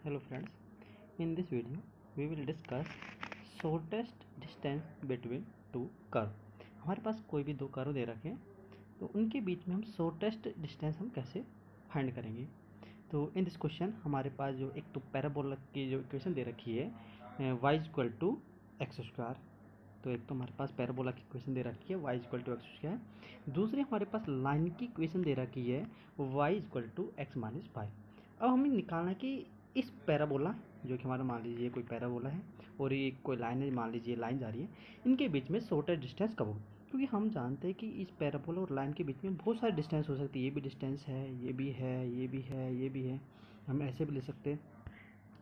Hello friends, in this video we will discuss shortest distance between two curve। हमारे पास कोई भी दो curve दे रखे हैं तो उनके बीच में हम शॉर्टेस्ट डिस्टेंस हम कैसे फाइंड करेंगे। तो इन दिस क्वेश्चन हमारे पास जो एक तो पैराबोला की जो इक्वेशन दे रखी है y equal to x square. तो एक तो हमारे पास पैराबोला की इक्वेशन दे रखी है y equal to x square, दूसरी हमारे पास लाइन की इक्वेशन दे रखी है y equal to x minus 5। अब हमें निकालना है कि इस पैराबोला जो कि हमारा मान लीजिए कोई पैराबोला है और ये कोई लाइन है, मान लीजिए लाइन जा रही है, इनके बीच में शॉर्टेस्ट डिस्टेंस कब होगा। क्योंकि हम जानते हैं कि इस पैराबोला और लाइन के बीच में बहुत सारे डिस्टेंस हो सकती है, ये भी डिस्टेंस है, ये भी है, ये भी है, ये भी है, हम ऐसे भी ले सकते हैं।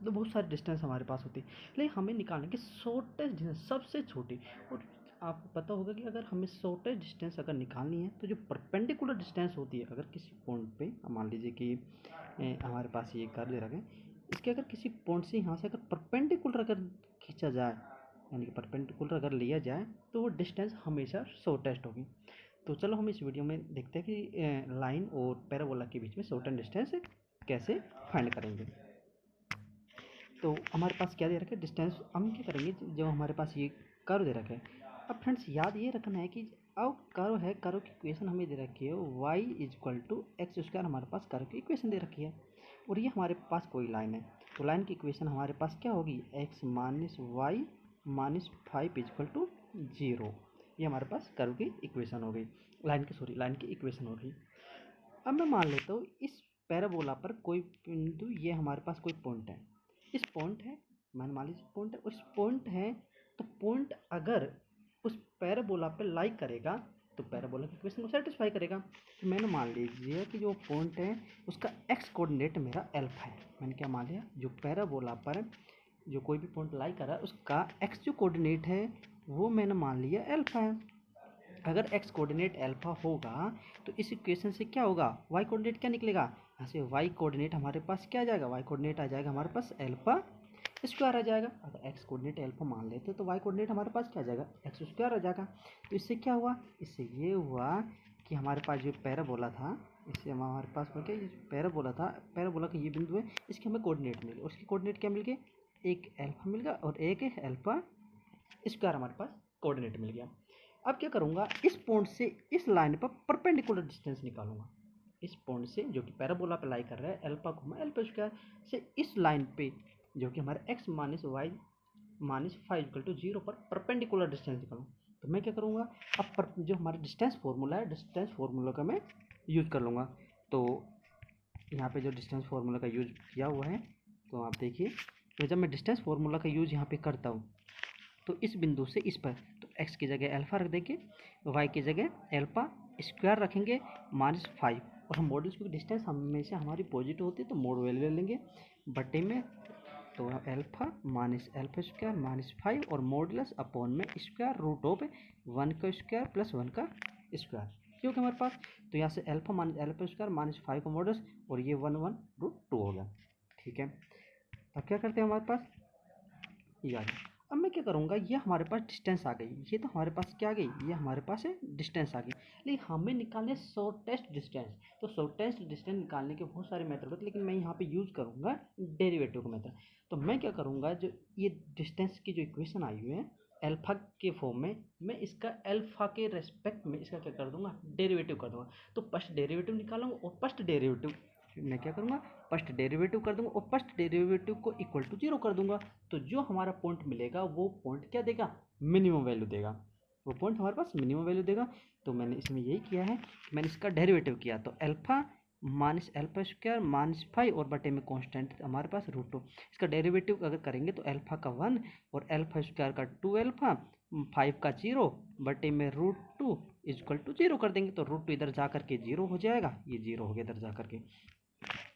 तो बहुत सारे डिस्टेंस हमारे पास होती है, लेकिन हमें निकालने की शॉर्टेस्ट डिस्टेंस सबसे छोटी। और आपको पता होगा कि अगर हमें शॉर्टेस्ट डिस्टेंस अगर निकालनी है तो जो परपेंडिकुलर डिस्टेंस होती है, अगर किसी पॉइंट पे मान लीजिए कि हमारे पास ये कर्व दे रखे हैं, इसके अगर किसी पॉइंट से यहाँ से अगर परपेंडिकुलर अगर खींचा जाए, यानी कि परपेंडिकुलर अगर लिया जाए, तो वो डिस्टेंस हमेशा शॉर्टेस्ट होगी। तो चलो हम इस वीडियो में देखते हैं कि लाइन और पैराबोला के बीच में शॉर्टेस्ट डिस्टेंस कैसे फाइंड करेंगे। तो हमारे पास क्या दे रखा है डिस्टेंस, हम क्या करेंगे जो हमारे पास ये कर्व दे रखा है। अब फ्रेंड्स याद ये रखना है कि अब कर्व है, कर्व की इक्वेशन हमें दे रखी है y equal to x square, हमारे पास कर्व की इक्वेशन दे रखी है और ये हमारे पास कोई लाइन है। तो लाइन की इक्वेशन हमारे पास क्या होगी, x minus y minus 5 equal to 0। ये हमारे पास कर्व की इक्वेशन हो गई, लाइन की इक्वेशन हो गई। अब मैं मान लेता हूँ इस पैराबोला पर कोई बिंदु, ये हमारे पास कोई पॉइंट है, इस पॉइंट है, मान लीजिए पॉइंट है, उस पॉइंट है, तो पॉइंट अगर उस पैराबोला पे लाइक करेगा तो पैराबोला की इक्वेशन को सेटिस्फाई करेगा। तो मैंने मान लीजिए कि जो पॉइंट है उसका एक्स कोऑर्डिनेट मेरा एल्फा है। मैंने क्या मान लिया, जो पैराबोला पर जो कोई भी पॉइंट लाइक कर रहा है उसका एक्स जो कोऑर्डिनेट है वो मैंने मान लिया एल्फा है। अगर x कोऑर्डिनेट अल्फा होगा तो इस इक्वेशन से क्या होगा, y कोऑर्डिनेट क्या निकलेगा, यहाँ से y कोऑर्डिनेट हमारे पास क्या आ जाएगा, y कोऑर्डिनेट आ जाएगा हमारे पास अल्फा स्क्वायर आ जाएगा। अगर x कोऑर्डिनेट अल्फा मान लेते तो y कोऑर्डिनेट हमारे पास क्या आ जाएगा, एक्स स्क्वायर आ जाएगा। तो इससे क्या हुआ, इससे ये हुआ कि हमारे पास जो पैराबोला था, इससे हमारे पास क्या पैराबोला था, पैराबोला का ये बिंदु है, इसके हमें कोऑर्डिनेट मिले, उसकी कोऑर्डिनेट क्या मिल गए, एक अल्फा मिल गया और एक अल्फा स्क्वायर हमारे पास कोऑर्डिनेट मिल गया। अब क्या करूँगा, इस पॉइंट से इस लाइन पर परपेंडिकुलर डिस्टेंस निकालूंगा। इस पॉइंट से जो कि पैराबोला पे लाई कर रहा है अल्फा को अल्फा स्क्वायर से इस लाइन पे जो कि हमारे x minus y minus 5 equal to 0 पर परपेंडिकुलर डिस्टेंस निकालूँ। तो मैं क्या करूँगा, अब जो हमारा डिस्टेंस फार्मूला है, डिस्टेंस फार्मूला का मैं यूज कर लूँगा। तो यहाँ पे जो डिस्टेंस फार्मूला का यूज किया हुआ है, तो आप देखिए, तो जब मैं डिस्टेंस फार्मूला का यूज यहाँ पे करता हूँ तो इस बिंदु से इस पर, तो x की जगह अल्फा रख देंगे, y की जगह अल्फा स्क्वायर रखेंगे माइनस 5, और हम मॉड्यूल्स की डिस्टेंस हमेशा हमारी पॉजिटिव होती है तो मोड वैल्यू ले लेंगे बटे में, तो alpha minus alpha square minus 5 और मॉडुलस अपॉन में स्क्वायर रूट ऑफ 1 का स्क्वायर प्लस 1 का स्क्वायर, क्योंकि हमारे पास, तो यहाँ से alpha minus alpha square minus 5 का मॉडुलस और ये 1 रूट 2 हो गया। ठीक है, अब क्या करते हैं हमारे पास ये आ गया। अब मैं क्या करूँगा, ये हमारे पास डिस्टेंस आ गई, ये तो हमारे पास क्या आ गई, ये हमारे पास है डिस्टेंस आ गई, लेकिन हमें निकालने शॉर्टेस्ट डिस्टेंस। तो शॉर्टेस्ट डिस्टेंस निकालने के बहुत सारे मेथड होते हैं, लेकिन मैं यहाँ पे यूज़ करूँगा डेरिवेटिव का मेथड। तो मैं क्या करूँगा, जो ये डिस्टेंस की जो इक्वेशन आई हुई है अल्फा के फॉर्म में, मैं इसका अल्फा के रेस्पेक्ट में इसका क्या कर दूंगा, डेरिवेटिव कर दूंगा। तो फर्स्ट डेरिवेटिव निकालूंगा और फर्स्ट डेरिवेटिव मैं क्या करूँगा, फर्स्ट डेरिवेटिव कर दूंगा और फर्स्ट डेरिवेटिव को इक्वल टू 0 कर दूंगा। तो जो हमारा पॉइंट मिलेगा वो पॉइंट क्या देगा, मिनिमम वैल्यू देगा, वो पॉइंट हमारे पास मिनिमम वैल्यू देगा। तो मैंने इसमें यही किया है, मैंने इसका डेरिवेटिव किया, तो alpha minus alpha square minus 5 और बटे में कांस्टेंट हमारे पास रूट 2, इसका डेरिवेटिव अगर करेंगे तो अल्फा का 1 और अल्फा स्क्वायर का 2 अल्फा 5 का 0 बटे में रूट 2 इक्वल टू 0 कर देंगे, तो रूट 2 इधर जा करके 0 हो जाएगा, ये 0 हो गया इधर जा करके।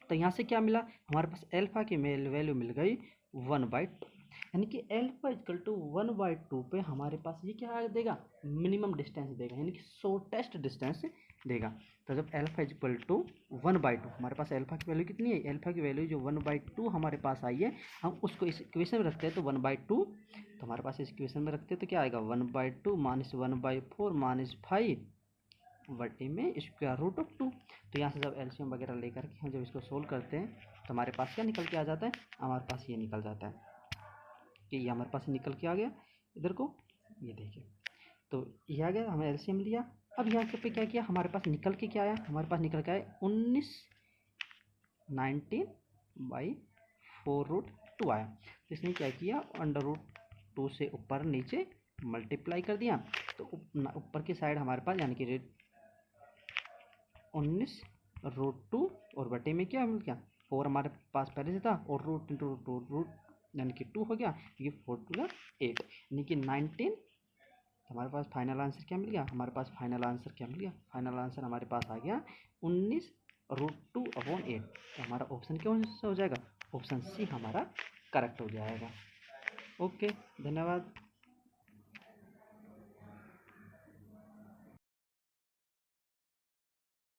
तो यहाँ से क्या मिला, हमारे पास अल्फा की वैल्यू मिल गई 1/2, यानी कि अल्फा इक्वल टू 1/2 पे हमारे पास ये क्या देगा, मिनिमम डिस्टेंस देगा, यानी कि शॉर्टेस्ट डिस्टेंस देगा। तो जब अल्फा इक्वल टू 1/2, हमारे पास अल्फा की वैल्यू कितनी है, अल्फा की वैल्यू जो 1/2 हमारे पास आई है, हम उसको इस इक्वेशन में रखते हैं तो 1/2, तो हमारे पास इस इक्वेशन में रखते हैं तो क्या आएगा 1/2 माइनस 1/4 माइनस 5 बटे में स्क्वायर रूट ऑफ 2। तो यहाँ से जब एलसीएम वगैरह लेकर के हम जब इसको सोल्व करते हैं तो हमारे पास क्या निकल के आ जाता है, हमारे पास ये निकल जाता है कि ये हमारे पास निकल के आ गया इधर को, ये देखिए। तो ये आ गया, हमने एलसीएम लिया। अब यहाँ पे क्या किया, हमारे पास निकल के क्या आया, हमारे पास निकल के आया 19/4√2 आया। तो इसने क्या किया, √2 से ऊपर नीचे मल्टीप्लाई कर दिया। तो ऊपर की साइड हमारे पास यानी कि 19√2 और बटे में क्या मिल गया 4 हमारे पास पहले से था, और रूट इंटू रूट यानी कि 2 हो गया, ये 4 2 8 यानी कि 19। हमारे पास फाइनल आंसर क्या मिल गया, हमारे पास फाइनल आंसर क्या मिल गया, फाइनल आंसर हमारे पास आ गया 19√2/8। तो हमारा ऑप्शन कौन सा हो जाएगा, ऑप्शन सी हमारा करेक्ट हो जाएगा। ओके, धन्यवाद।